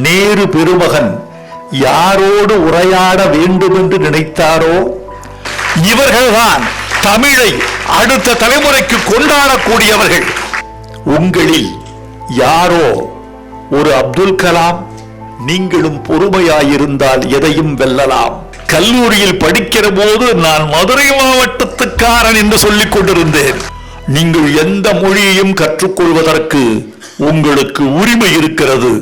நேரு பெருமகன் யாரோடு உரையாட வேண்டும் என்று நினைத்தாரோ இவர்கள்தான் தமிழை அடுத்த தலைமுறைக்கு கொண்டாடக்கூடியவர்கள். உங்களில் யாரோ ஒரு அப்துல் கலாம். நீங்களும் பொறுமையாயிருந்தால் எதையும் வெல்லலாம். கல்லூரியில் படிக்கிற போது நான் மதுரை மாவட்டத்துக்காரன் என்று சொல்லிக் கொண்டிருந்தேன். நீங்கள் எந்த மொழியையும் கற்றுக்கொள்வதற்கு உங்களுக்கு உரிமை இருக்கிறது.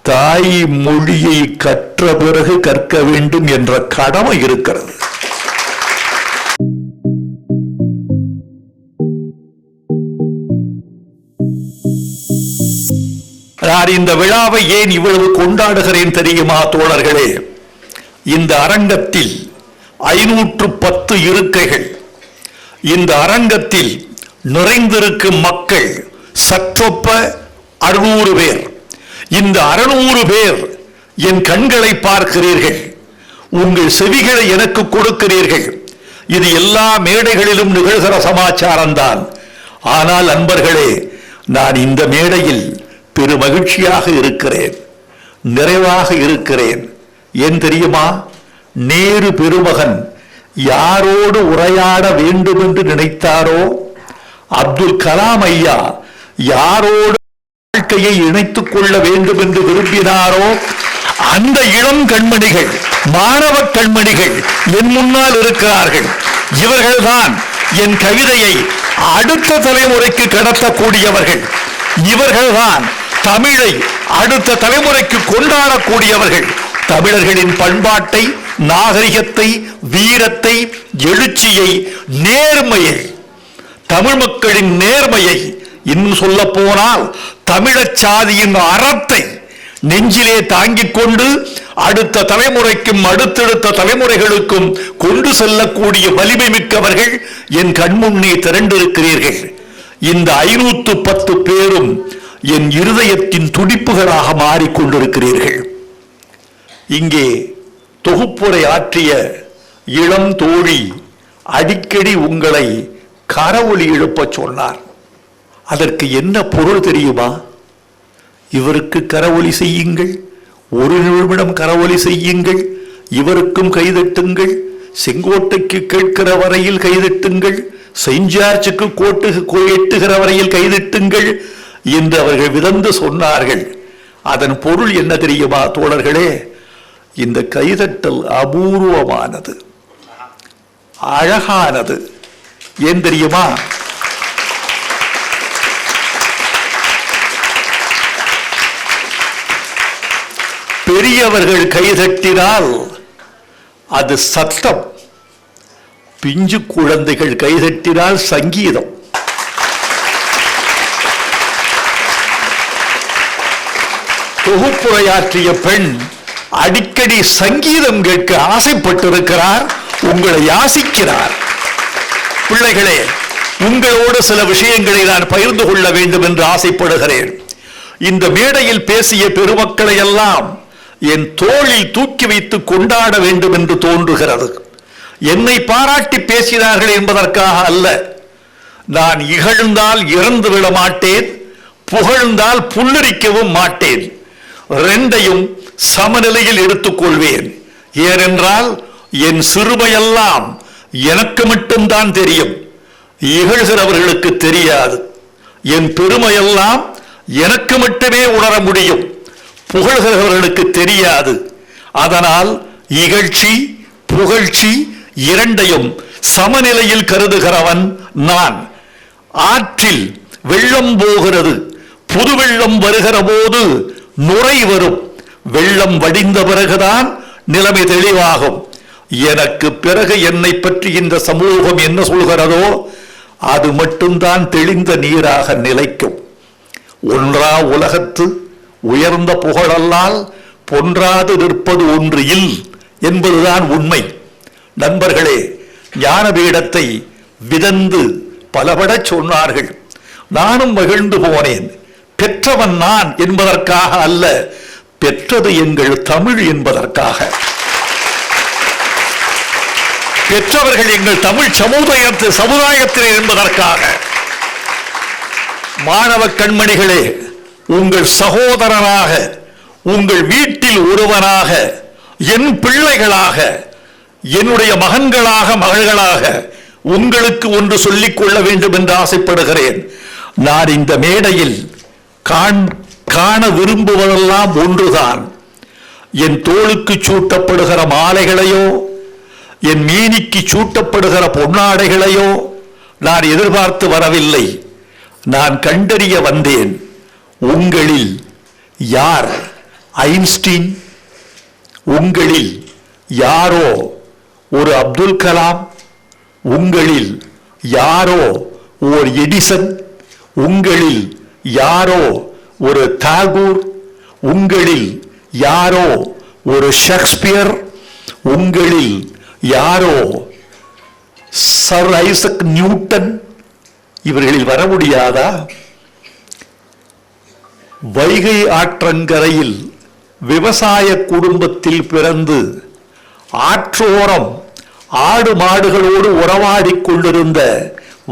தாய் மொழியை கற்ற பிறகு கற்க வேண்டும் என்ற கடமை இருக்கிறது. நான் இந்த விழாவை ஏன் இவ்வளவு கொண்டாடுகிறேன் தெரியுமா தோழர்களே? இந்த அரங்கத்தில் 510 இருக்கைகள். இந்த அரங்கத்தில் நிறைந்திருக்கும் மக்கள் சற்றொப்ப 600 பேர். இந்த 600 பேர் என் கண்களை பார்க்கிறீர்கள், உங்கள் செவிகளை எனக்கு கொடுக்கிறீர்கள். இது எல்லா மேடைகளிலும் நிகழ்கிற சமாச்சாரம்தான். ஆனால் அன்பர்களே, நான் இந்த மேடையில் பெரு மகிழ்ச்சியாக இருக்கிறேன், நிறைவாக இருக்கிறேன். ஏன் தெரியுமா? நேரு பெருமகன் யாரோடு உரையாட வேண்டும் என்று நினைத்தாரோ, அப்துல் கலாம் ஐயா யாரோடு வாழ்க்கையை இணைத்துக் கொள்ள வேண்டும் என்று விரும்பினாரோ, அந்த இளம் கண்மணிகள், மாணவ கண்மணிகள் என் முன்னால் இருக்கிறார்கள். இவர்கள்தான் என் கவிதையை அடுத்த தலைமுறைக்கு கடத்தக்கூடியவர்கள். இவர்கள்தான் தமிழை அடுத்த தலைமுறைக்கு கொண்டாடக்கூடியவர்கள். தமிழர்களின் பண்பாட்டை, நாகரிகத்தை, வீரத்தை, எழுச்சியை, நேர்மையை, தமிழ் மக்களின் நேர்மையை, இன்னும் சொல்ல போனால் தமிழச் சாதியின் அறத்தை நெஞ்சிலே தாங்கிக் கொண்டு அடுத்த தலைமுறைக்கும் அடுத்தடுத்த தலைமுறைகளுக்கும் கொண்டு செல்லக்கூடிய வலிமை மிக்கவர்கள் என் கண்முன்னே திரண்டிருக்கிறீர்கள். இந்த 510 பேரும் என் இருதயத்தின் துடிப்புகளாக மாறிக்கொண்டிருக்கிறீர்கள். இங்கே தொகுப்புரை ஆற்றிய இளம் தோழி அடிக்கடி உங்களை கரவொலி எழுப்பச் சொன்னார். அதற்கு என்ன பொருள் தெரியுமா? இவருக்கு கரவொலி செய்யுங்கள், ஒரு நிமிடம் கரவொலி செய்யுங்கள், இவருக்கும் கைதட்டுங்கள், செங்கோட்டைக்கு கேட்கிற வரையில் கைதட்டுங்கள், செயின்ட் ஜார்ஜுக்கு எட்டுகிற வரையில் கைதட்டுங்கள் என்று அவர்கள் விதந்து சொன்னார்கள். அதன் பொருள் என்ன தெரியுமா தோழர்களே? இந்த கைதட்டல் அபூர்வமானது, அழகானது. ஏன் தெரியுமா? பெரியவர்கள் கைதட்டினால் அது சத்தம், பிஞ்சு குழந்தைகள் கைதட்டினால் சங்கீதம். தொகுப்புரையாற்றிய பெண் அடிக்கடி சங்கீதம் கேட்க ஆசைப்பட்டிருக்கிறார், உங்களை யாசிக்கிறார். பிள்ளைகளே, உங்களோடு சில விஷயங்களை நான் பகிர்ந்து கொள்ள வேண்டும் என்று ஆசைப்படுகிறேன். இந்த மேடையில் பேசிய பெருமக்களை எல்லாம் என் தோளில் தூக்கி வைத்து கொண்டாட வேண்டும் என்று தோன்றுகிறது. என்னை பாராட்டி பேசினார்கள் என்பதற்காக அல்ல. நான் இகழ்ந்தால் இறந்து விட மாட்டேன், புகழ்ந்தால் புல்லரிக்கவும் மாட்டேன். ரெண்டையும் சமநிலையில் எடுத்துக்கொள்வேன். ஏனென்றால் என் சிறுமையெல்லாம் எனக்கு மட்டும்தான் தெரியும், இகழ்கிறவர்களுக்கு தெரியாது. என் பெருமையெல்லாம் எனக்கு மட்டுமே உணர முடியும், புகழ்கிறவர்களுக்கு தெரியாது. அதனால் இகழ்ச்சி, புகழ்ச்சி இரண்டையும் சமநிலையில் கருதுகிறவன் நான். ஆற்றில் வெள்ளம் போகிறது, புது வெள்ளம் வருகிற போது நுரை வரும். வெள்ளம் வடிந்த பிறகுதான் நிலைமை தெளிவாகும். எனக்கு பிறகு என்னை பற்றி இந்த சமூகம் என்ன சொல்கிறதோ அது மட்டும்தான் தெளிந்த நீராக நிலைக்கும். ஒன்றா உலகத்து உயர்ந்த புகழல்லால் பொன்றாது நிற்பது ஒன்று இல் என்பதுதான் உண்மை. நண்பர்களே, ஞானபீடத்தை விதந்து பலபடச் சொன்னார்கள். நானும் மகிழ்ந்து போனேன். பெற்றவன் நான் என்பதற்காக அல்ல, பெற்றது எங்கள் தமிழ் என்பதற்காக. பெற்றவர்கள் எங்கள் தமிழ் சமுதாயத்தில் என்பதற்காக. மாணவ கண்மணிகளே, உங்கள் சகோதரனாக உங்கள் வீட்டில் ஒருவனாக, என் பிள்ளைகளாக, என்னுடைய மகன்களாக, மகள்களாக உங்களுக்கு ஒன்று சொல்லிக் கொள்ள வேண்டும் என்று ஆசைப்படுகிறேன். நான் இந்த மேடையில் காண விரும்புவதெல்லாம் ஒன்றுதான். என் தோளுக்கு சூட்டப்படுகிற மாலைகளையோ, என் மீனிக்கு சூட்டப்படுகிற பொன்னாடைகளையோ நான் எதிர்பார்த்து வரவில்லை. நான் கண்டறிய வந்தேன், உங்களில் யார் ஐன்ஸ்டீன், உங்களில் யாரோ ஒரு அப்துல் கலாம், உங்களில் யாரோ ஒரு எடிசன், உங்களில் யாரோ ஒரு தாகூர், உங்களில் யாரோ ஒரு ஷேக்ஸ்பியர், உங்களில் யாரோ சர் ஐசக் நியூட்டன், இவர்களில் வர முடியாதா? வைகை ஆற்றங்கரையில் விவசாய குடும்பத்தில் பிறந்து ஆற்றோரம் ஆடு மாடுகளோடு உறவாடிக் கொண்டிருந்த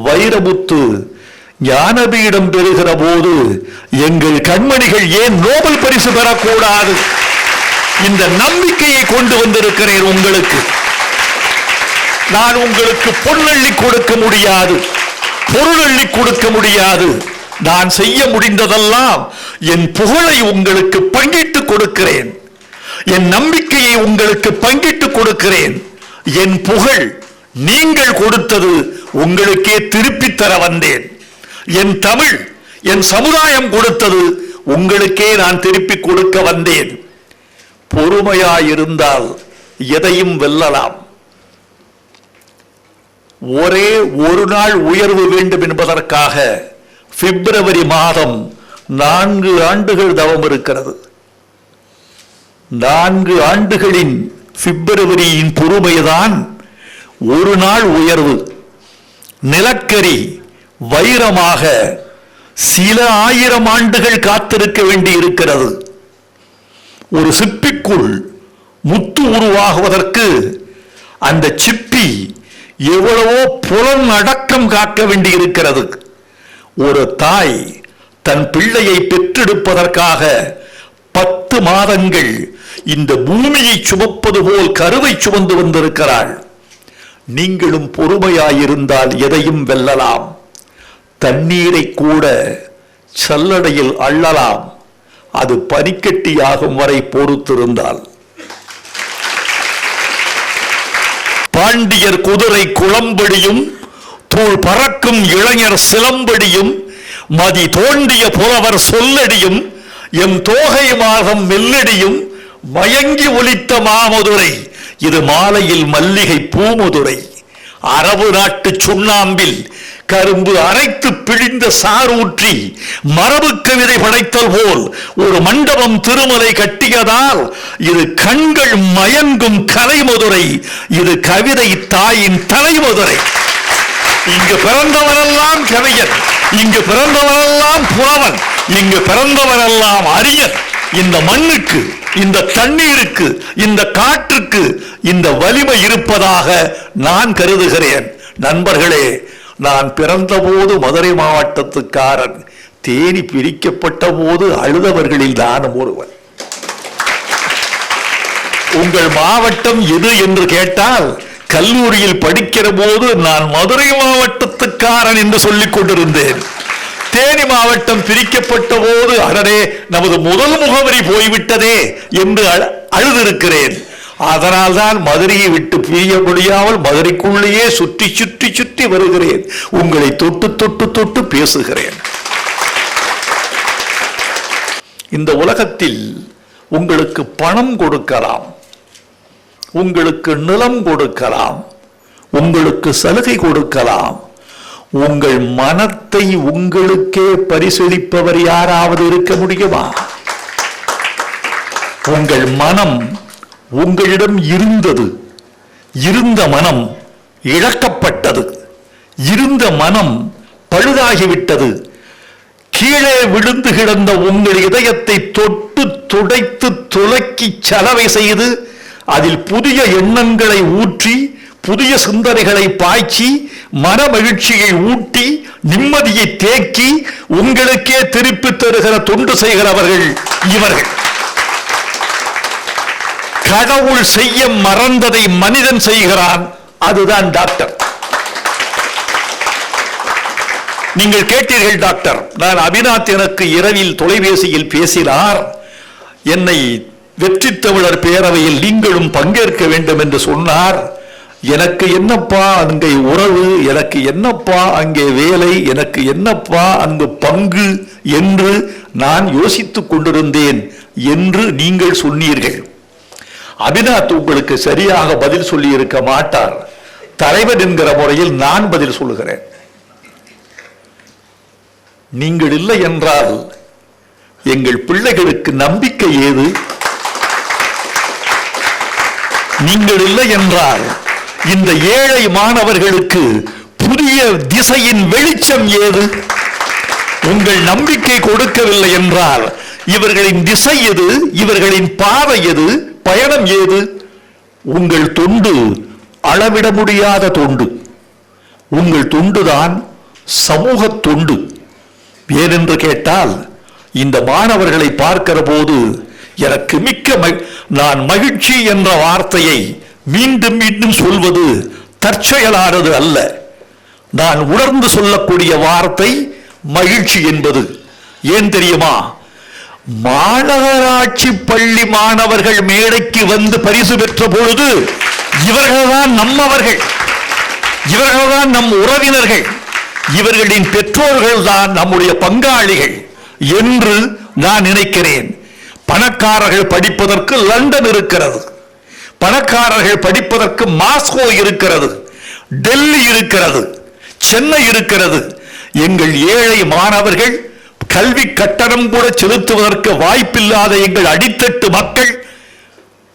வைரமுத்து ஞானபீடம் பெறுகிற போது எங்கள் கண்மணிகள் ஏன் நோபல் பரிசு பெறக்கூடாது? இந்த நம்பிக்கையை கொண்டு வந்திருக்கிறேன் உங்களுக்கு. நான் உங்களுக்கு பொன்னள்ளி கொடுக்க முடியாது, பொருள் அள்ளி கொடுக்க முடியாது. நான் செய்ய முடிந்ததெல்லாம் என் புகழை உங்களுக்கு பங்கிட்டு கொடுக்கிறேன், என் நம்பிக்கையை உங்களுக்கு பங்கிட்டு கொடுக்கிறேன். என் புகழ் நீங்கள் கொடுத்தது உங்களுக்கே திருப்பித் தர வந்தேன். என் தமிழ், என் சமுதாயம் கொடுத்தது உங்களுக்கே நான் திருப்பி கொடுக்க வந்தேன். பொறுமையாயிருந்தால் எதையும் வெல்லலாம். ஒரே ஒரு நாள் உயர்வு வேண்டும் என்பதற்காக பிப்ரவரி மாதம் 4 ஆண்டுகள் தவம் இருக்கிறது. 4 ஆண்டுகளின் பிப்ரவரியின் பொறுமைதான் ஒரு நாள் உயர்வு. நிலக்கரி வைரமாக சில 1000 ஆண்டுகள் காத்திருக்க வேண்டி இருக்கிறது. ஒரு சிப்பிக்குள் முத்து உருவாகுவதற்கு அந்த சிப்பி எவ்வளவோ புலன் அடக்கம் காக்க வேண்டி இருக்கிறது. ஒரு தாய் தன் பிள்ளையை பெற்றெடுப்பதற்காக 10 மாதங்கள் இந்த பூமியை சுமப்பது போல் கருவை சுமந்து வந்திருக்கிறாள். நீங்களும் பொறுமையாயிருந்தால் எதையும் வெல்லலாம். தண்ணீரை கூட சல்லடையில் அள்ளலாம், அது பனிக்கட்டியாகும் வரை பொறுத்திருந்தால். பாண்டியர் குதிரை குளம்படியும், தூள் பறக்கும் இளைஞர் சிலம்படியும், மதி தோண்டிய புலவர் சொல்லடியும், எம் தோகை மாதம் மெல்லடியும், மயங்கி ஒலித்த மாமதுரை இது மாலையில் மல்லிகை பூமதுரை. அரபு நாட்டு சுண்ணாம்பில் கரும்பு அரைத்து பிழிந்த சாரூற்றி மரபு கவிதை படைத்தல் போல் ஒரு மண்டபம் திருமலை கட்டியதால் இது கண்கள் மயங்கும் கலைமதுரை, இது கவிதை தாயின் தலைமதுரை. இங்கு பிறந்தவரெல்லாம் கவிஞன், இங்கு பிறந்தவரெல்லாம் புலவன், இங்கு பிறந்தவரெல்லாம் அறிஞர். இந்த மண்ணுக்கு, இந்த தண்ணீருக்கு, இந்த காற்றுக்கு இந்த வலிமை இருப்பதாக நான் கருதுகிறேன். நண்பர்களே, நான் பிறந்த போது மதுரை மாவட்டத்துக்காரன், தேனி பிரிக்கப்பட்ட போது அழுதவர்களில் நானும் ஒருவன். உங்கள் மாவட்டம் எது என்று கேட்டால், கல்லூரியில் படிக்கிற போது நான் மதுரை மாவட்டத்துக்காரன் என்று சொல்லிக் கொண்டிருந்தேன். தேனி மாவட்டம் பிரிக்கப்பட்ட போது அடடே நமது முதல் முகவரி போய்விட்டதே என்று அழுதிருக்கிறேன். அதனால்தான் மதுரையை விட்டு பிரிய முடியாமல் மதுரைக்குள்ளேயே சுற்றி சுற்றி சுற்றி வருகிறேன். உங்களை தொட்டு தொட்டு தொட்டு பேசுகிறேன். இந்த உலகத்தில் உங்களுக்கு பணம் கொடுக்கலாம், உங்களுக்கு நிலம் கொடுக்கலாம், உங்களுக்கு சலுகை கொடுக்கலாம். உங்கள் மனத்தை உங்களுக்கே பரிசளிப்பவர் யாராவது இருக்க முடியுமா? உங்கள் மனம் உங்களிடம் இருந்தது, இருந்த மனம் இழக்கப்பட்டது, இருந்த மனம் பழுதாகிவிட்டது. கீழே விழுந்து கிடந்த உங்கள் இதயத்தை தொட்டு துடைத்து துலக்கி சலவை செய்து அதில் புதிய எண்ணங்களை ஊற்றி, புதிய சிந்தனைகளை பாய்ச்சி, மன மகிழ்ச்சியை ஊட்டி, நிம்மதியை தேக்கி உங்களுக்கே திருப்பி தருகிற தொண்டு செய்கிறவர்கள் இவர்கள். கடவுள் செய்ய மறந்ததை மனிதன் செய்கிறான். அதுதான் டாக்டர். நீங்கள் கேட்டீர்கள் டாக்டர், நான் அபிநாத் எனக்கு இரவில் தொலைபேசியில் பேசினார், என்னை வெற்றி தமிழர் பேரவையில் நீங்களும் பங்கேற்க வேண்டும் என்று சொன்னார். எனக்கு என்னப்பா அங்கே உறவு, எனக்கு என்னப்பா அங்கே வேலை, எனக்கு என்னப்பா அங்கு பங்கு என்று நான் யோசித்துக் கொண்டிருந்தேன் என்று நீங்கள் சொன்னீர்கள். அபிநாத் உங்களுக்கு சரியாக பதில் சொல்லி இருக்க மாட்டார். தலைவர் என்கிற முறையில் நான் பதில் சொல்லுகிறேன். நீங்கள் இல்லை என்றால் எங்கள் பிள்ளைகளுக்கு நம்பிக்கை ஏது? நீங்கள் இல்லை என்றால் இந்த ஏழை மாணவர்களுக்கு புதிய திசையின் வெளிச்சம் ஏது? உங்கள் நம்பிக்கை கொடுக்கவில்லை என்றால் இவர்களின் திசை எது? இவர்களின் பாதை எது? பயணம் ஏது? உங்கள் தொண்டு அளவிட முடியாத தொண்டு. உங்கள் தொண்டுதான் சமூக தொண்டு. ஏனென்று கேட்டால் இந்த மாணவர்களை பார்க்கிற போது எனக்கு மிக்க நான் மகிழ்ச்சி என்ற வார்த்தையை மீண்டும் மீண்டும் சொல்வது தற்செயலானது அல்ல. நான் உணர்ந்து சொல்லக்கூடிய வார்த்தை மகிழ்ச்சி என்பது. ஏன் தெரியுமா? மாநகராட்சி பள்ளி மாணவர்கள் மேடைக்கு வந்து பரிசு பெற்ற பொழுது இவர்கள்தான் நம்மவர்கள், இவர்கள்தான் நம் உறவினர்கள், இவர்களின் பெற்றோர்கள் தான் நம்முடைய பங்காளிகள் என்று நான் நினைக்கிறேன். பணக்காரர்கள் படிப்பதற்கு லண்டன் இருக்கிறது, பணக்காரர்கள் படிப்பதற்கு மாஸ்கோ இருக்கிறது, டெல்லி இருக்கிறது, சென்னை இருக்கிறது. எங்கள் ஏழை மாணவர்கள் கல்வி கட்டணம் கூட செலுத்துவதற்கு வாய்ப்பில்லாத எங்கள் அடித்தட்டு மக்கள்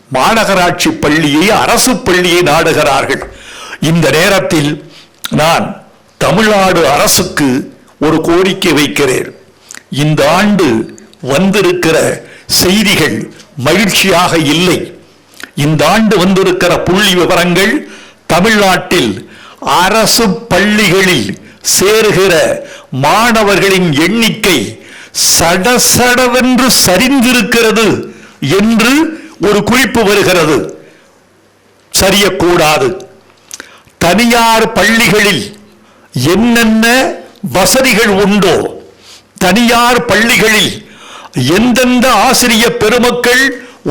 மாநகராட்சி பள்ளியை, அரசு பள்ளியை நாடுகிறார்கள். இந்த நேரத்தில் நான் தமிழ்நாடு அரசுக்கு ஒரு கோரிக்கை வைக்கிறேன். இந்த ஆண்டு வந்திருக்கிற செய்திகள் மகிழ்ச்சியாக இல்லை. இந்த ஆண்டு வந்திருக்கிற புள்ளி விவரங்கள் தமிழ்நாட்டில் அரசு பள்ளிகளில் சேருகிற மாணவர்களின் எண்ணிக்கை சடசடவென்று சரிந்திருக்கிறது என்று ஒரு குறிப்பு வருகிறது. சரியக்கூடாது. தனியார் பள்ளிகளில் என்னென்ன வசதிகள் உண்டோ, தனியார் பள்ளிகளில் எந்தெந்த ஆசிரிய பெருமக்கள்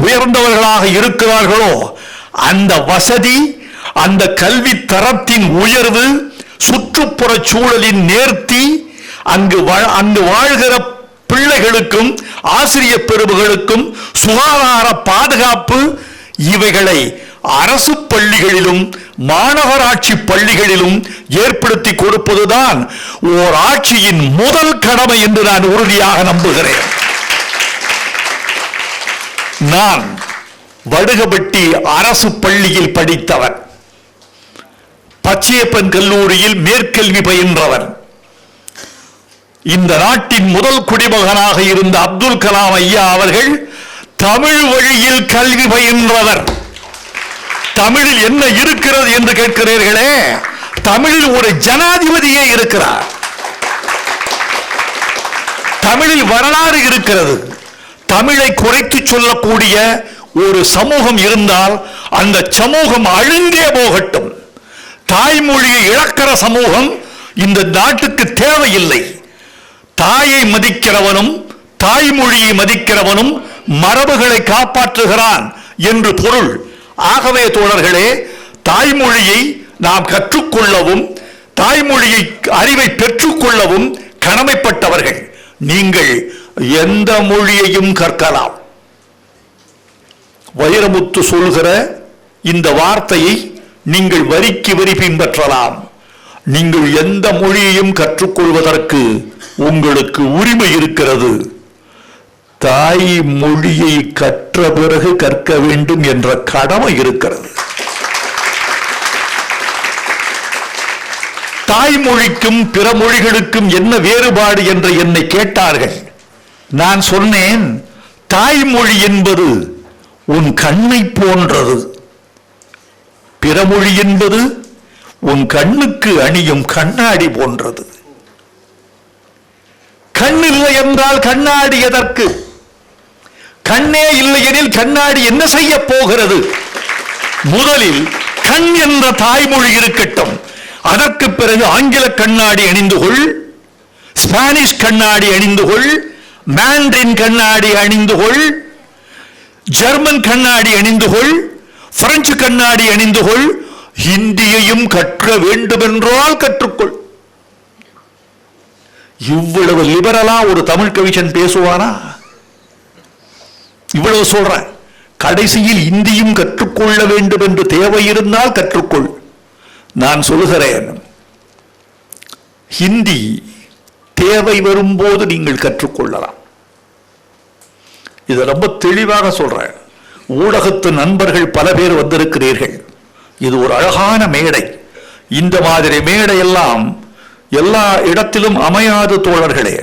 உயர்ந்தவர்களாக இருக்கிறார்களோ அந்த வசதி, அந்த கல்வி தரத்தின் உயர்வு, சுற்றுப்புற சூழலின் நேர்த்தி, அங்கு வாழ்கிற பிள்ளைகளுக்கும் ஆசிரிய பெருமகளுக்கும் சுகாதார பாதுகாப்பு, இவைகளை அரசு பள்ளிகளிலும் மாநகராட்சி பள்ளிகளிலும் ஏற்படுத்தி கொடுப்பதுதான் ஓர் ஆட்சியின் முதல் கடமை என்று நான் உறுதியாக நம்புகிறேன். நான் வடுகபட்டி அரசு பள்ளியில் படித்தவன், பச்சையப்பன் கல்லூரியில் மேற்கல்வி பயின்றவன். இந்த நாட்டின் முதல் குடிமகனாக இருந்த அப்துல் கலாம் ஐயா அவர்கள் தமிழ் வழியில் கல்வி பயின்றவர். தமிழில் என்ன இருக்கிறது என்று கேட்கிறீர்களே, தமிழில் ஒரு ஜனாதிபதியே இருக்கிறார். தமிழில் வரலாறு இருக்கிறது. தமிழை குறைத்து சொல்லக்கூடிய ஒரு சமூகம் இருந்தால் அந்த சமூகம் அழிந்தே போகட்டும். தாய்மொழியை இழக்கிற சமூகம் இந்த நாட்டுக்கு தேவையில்லை. தாயை மதிக்கிறவனும் தாய்மொழியை மதிக்கிறவனும் மரபுகளை காப்பாற்றுகிறான் என்று பொருள். ஆகவே தோழர்களே, தாய்மொழியை நாம் கற்றுக்கொள்ளவும் தாய்மொழியை அறிவை பெற்றுக்கொள்ளவும் கடமைப்பட்டவர்கள். நீங்கள் எந்த மொழியையும் கற்கலாம். வைரமுத்து சொல்கிற இந்த வார்த்தையை நீங்கள் வரிக்கு வரி பின்பற்றலாம். நீங்கள் எந்த மொழியையும் கற்றுக்கொள்வதற்கு உங்களுக்கு உரிமை இருக்கிறது. தாய் மொழியை கற்ற பிறகு கற்க வேண்டும் என்ற கடமை இருக்கிறது. தாய்மொழிக்கும் பிற மொழிகளுக்கும் என்ன வேறுபாடு என்று என்னை கேட்டார்கள். நான் சொன்னேன், தாய்மொழி என்பது உன் கண்ணை போன்றது, பிறமொழி என்பது உன் கண்ணுக்கு அணியும் கண்ணாடி போன்றது. கண்ணில்லை என்றால் கண்ணாடி எதற்கு? கண்ணே இல்லையெனில் கண்ணாடி என்ன செய்ய போகிறது? முதலில் கண் என்ற தாய்மொழி இருக்கட்டும். அதற்கு பிறகு ஆங்கில கண்ணாடி அணிந்து கொள், ஸ்பானிஷ் கண்ணாடி அணிந்து கொள், மாண்ட்ரின் கண்ணாடி அணிந்து கொள், ஜெர்மன் கண்ணாடி அணிந்து கொள், பிரெஞ்சு கண்ணாடி அணிந்து கொள், ஹிந்தியையும் கற்க வேண்டும் என்றால் கற்றுக்கொள். இவ்வளவு லிபரலா ஒரு தமிழ் கவிஞன் பேசுவானா? இவ்வளவு சொல்ற. கடைசியில் இந்தியும் கற்றுக்கொள்ள வேண்டும் என்று தேவை இருந்தால் கற்றுக்கொள். நான் சொல்லுகிறேன், ஹிந்தி தேவை வரும்போது நீங்கள் கற்றுக்கொள்ளலாம். இதை ரொம்ப தெளிவாக சொல்றேன். ஊடகத்து நண்பர்கள் பல பேர் வந்திருக்கிறீர்கள். இது ஒரு அழகான மேடை. இந்த மாதிரி மேடை எல்லாம் எல்லா இடத்திலும் அமையாது தோழர்களே.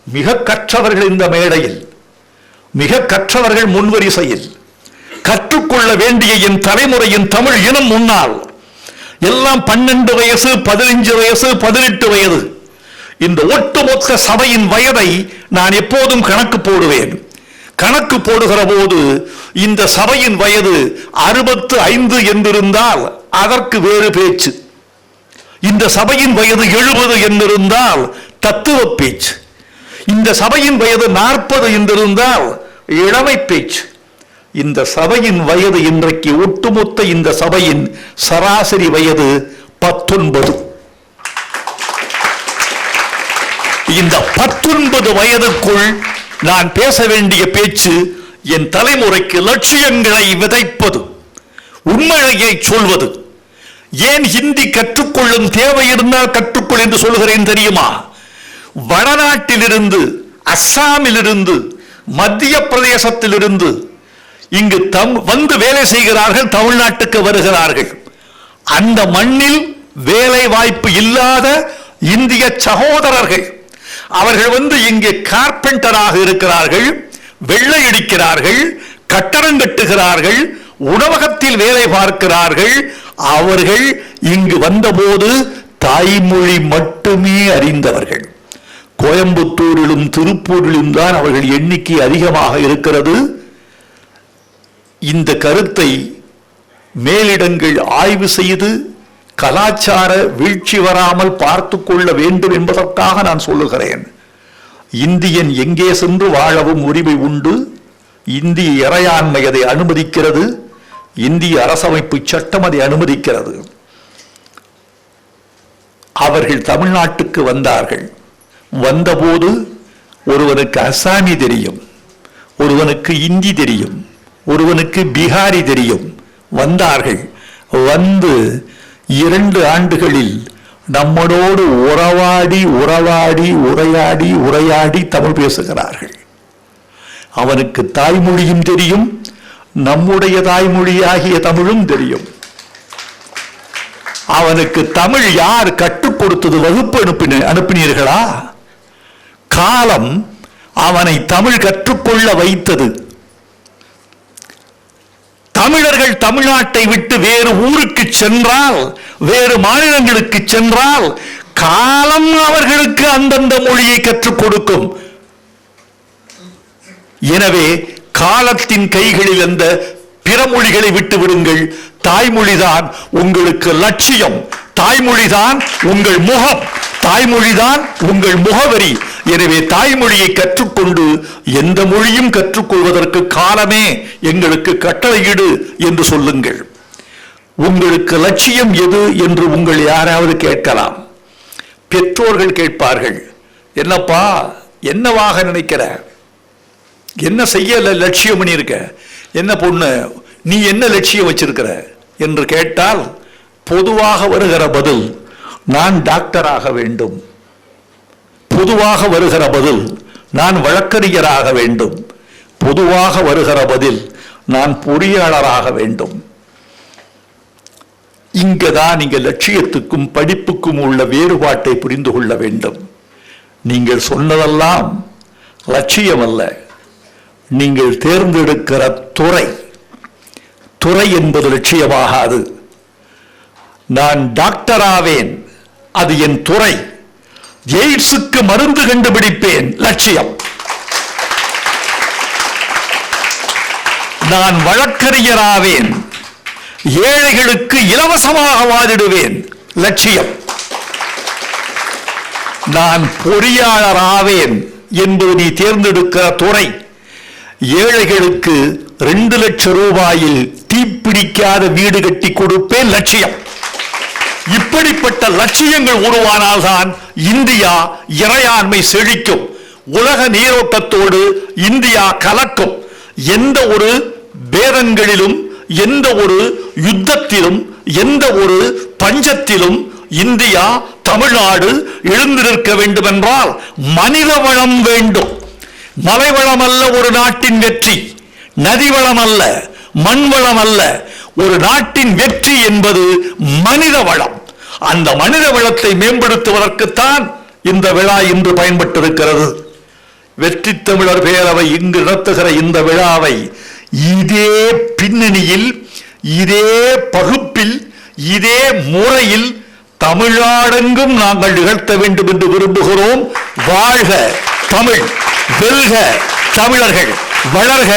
மிக கற்றவர்கள் இந்த மேடையில், மிக கற்றவர்கள் முன்வரிசையில். கற்றுக்கொள்ள வேண்டிய என் தலைமுறையின் தமிழ் இனம் முன்னால் எல்லாம் 12 வயசு, 15 வயசு, 18 வயது. இந்த ஒட்டுமொத்த சபையின் வயதை நான் எப்போதும் கணக்கு போடுவேன். கணக்கு போடுகிற போது இந்த சபையின் வயது 65 என்றிருந்தால் அதற்கு வேறு பேச்சு. இந்த சபையின் வயது 70 என்றிருந்தால் தத்துவ பேச்சு. இந்த சபையின் வயது 40 என்றிருந்தால் இளமை பேச்சு. இந்த சபையின் வயது இன்றைக்கு ஒட்டுமொத்த இந்த சபையின் சராசரி வயது 19. இந்த 19 வயதுக்குள் நான் பேச வேண்டிய பேச்சு என் தலைமுறைக்கு லட்சியங்களை விதைப்பது, உண்மையை சொல்வது. ஏன் ஹிந்தி கற்றுக்கொள்ளும் தேவை இருந்தால் கற்றுக்கொள் என்று சொல்கிறேன் தெரியுமா? வடநாட்டிலிருந்து, அஸ்ஸாமிலிருந்து, மத்திய பிரதேசத்திலிருந்து இங்கு வந்து வேலை செய்கிறார்கள், தமிழ்நாட்டுக்கு வருகிறார்கள். அந்த மண்ணில் வேலை வாய்ப்பு இல்லாத இந்திய சகோதரர்கள் அவர்கள் வந்து இங்கே கார்பெண்டராக இருக்கிறார்கள், வெள்ளை அடிக்கிறார்கள், கட்டடம் கட்டுகிறார்கள், உணவகத்தில் வேலை பார்க்கிறார்கள். அவர்கள் இங்கு வந்தபோது தாய்மொழி மட்டுமே அறிந்தவர்கள். கோயம்புத்தூரிலும் திருப்பூரிலும் தான் அவர்கள் எண்ணிக்கை அதிகமாக இருக்கிறது. இந்த கருத்தை மேலிடங்கள் ஆய்வு செய்து கலாச்சார வீழ்ச்சி வராமல் பார்த்து கொள்ள வேண்டும் என்பதற்காக நான் சொல்லுகிறேன். இந்தியன் எங்கே சென்று வாழவும் உரிமை உண்டு. இந்திய இறையாண்மை அதை அனுமதிக்கிறது. இந்திய அரசமைப்பு சட்டம் அதை அனுமதிக்கிறது. அவர்கள் தமிழ்நாட்டுக்கு வந்தார்கள். வந்தபோது ஒருவனுக்கு அசாமி தெரியும், ஒருவனுக்கு இந்தி தெரியும், ஒருவனுக்கு பீகாரி தெரியும். வந்தார்கள். வந்து 2 ஆண்டுகளில் நம்மளோடு உறவாடி உறவாடி உரையாடி உரையாடி தமிழ் பேசுகிறார்கள். அவனுக்கு தாய்மொழியும் தெரியும், நம்முடைய தாய்மொழியாகிய தமிழும் தெரியும். அவனுக்கு தமிழ் யார் கற்றுக் கொடுத்தது? வகுப்பு அனுப்பினீர்களா? காலம் அவனை தமிழ் கற்றுக்கொள்ள வைத்தது. தமிழர்கள் தமிழ்நாட்டை விட்டு வேறு ஊருக்கு சென்றால், வேறு மாநிலங்களுக்கு சென்றால் காலம் அவர்களுக்கு அந்தந்த மொழியை கற்றுக் கொடுக்கும். எனவே காலத்தின் கைகளில் அந்த பிற மொழிகளை விட்டு விடுங்கள். தாய்மொழிதான் உங்களுக்கு லட்சியம், தாய்மொழிதான் உங்கள் முகம், தாய்மொழிதான் உங்கள் முகவரி. எனவே தாய்மொழியை கற்றுக்கொண்டு எந்த மொழியும் கற்றுக்கொள்வதற்கு காலமே எங்களுக்கு கட்டளையிடு என்று சொல்லுங்கள். உங்களுக்கு லட்சியம் எது என்று உங்கள் யாராவது கேட்கலாம். பெற்றோர்கள் கேட்பார்கள், என்னப்பா என்னவாக நினைக்கிற, என்ன செய்ய லட்சியம் பண்ணியிருக்க, என்ன பொண்ணு நீ என்ன லட்சியம் வச்சிருக்கிற என்று கேட்டால் பொதுவாக வருகிற பதில் நான் டாக்டராக வேண்டும், பொதுவாக வருகிற பதில் நான் வழக்கறிஞராக வேண்டும், பொதுவாக வருகிற பதில் நான் பொறியாளராக வேண்டும். இங்கதான் நீங்க லட்சியத்துக்கும் படிப்புக்கும் உள்ள வேறுபாட்டை புரிந்து கொள்ள வேண்டும். நீங்கள் சொன்னதெல்லாம் லட்சியம் அல்ல, நீங்கள் தேர்ந்தெடுக்கிற துறை என்பது லட்சியமாகாது. நான் டாக்டர் ஆவேன், அது என் துறை. எய்ட்ஸுக்கு மருந்து கண்டுபிடிப்பேன், லட்சியம். நான் வழக்கறிஞராவேன், ஏழைகளுக்கு இலவசமாக வாதிடுவேன். லட்சியம். நான் பொறியாளராவேன் என்பது நீ தேர்ந்தெடுக்கிற துறை. ஏழைகளுக்கு 2 லட்சம் ரூபாயில் தீப்பிடிக்காத வீடு கட்டி கொடுப்பேன். லட்சியம். இப்படிப்பட்ட லட்சியங்கள் உருவானால்தான் இந்தியா இறையாண்மை செழிக்கும். உலக நீரோட்டத்தோடு இந்தியா கலக்கும். எந்த ஒரு பேதங்களிலும், எந்த ஒரு யுத்தத்திலும், எந்த ஒரு பஞ்சத்திலும் இந்தியா, தமிழ்நாடு எழுந்து நிற்க வேண்டும் என்றால் மனித வளம் வேண்டும். மலை வளம் அல்ல ஒரு நாட்டின் வெற்றி, நதி வளம் அல்ல, மண் வளம் அல்ல. ஒரு நாட்டின் வெற்றி என்பது மனித வளம். அந்த மனித வளத்தை மேம்படுத்துவதற்குத்தான் இந்த விழா இன்று பயன்பட்டிருக்கிறது. வெற்றி தமிழர் பேரவை இங்கு நடத்துகிற இந்த விழாவை இதே பின்னணியில், இதே பகுப்பில், இதே முறையில் தமிழ்நாடெங்கும் நாங்கள் நிகழ்த்த வேண்டும் என்று விரும்புகிறோம். வாழ்க தமிழ், வெல்க தமிழர்கள், வளர்க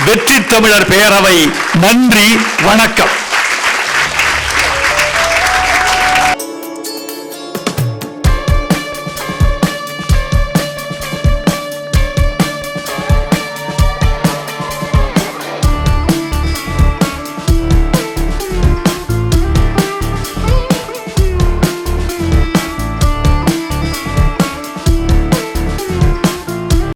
வெற்றி தமிழர் பேரவை. நன்றி, வணக்கம்.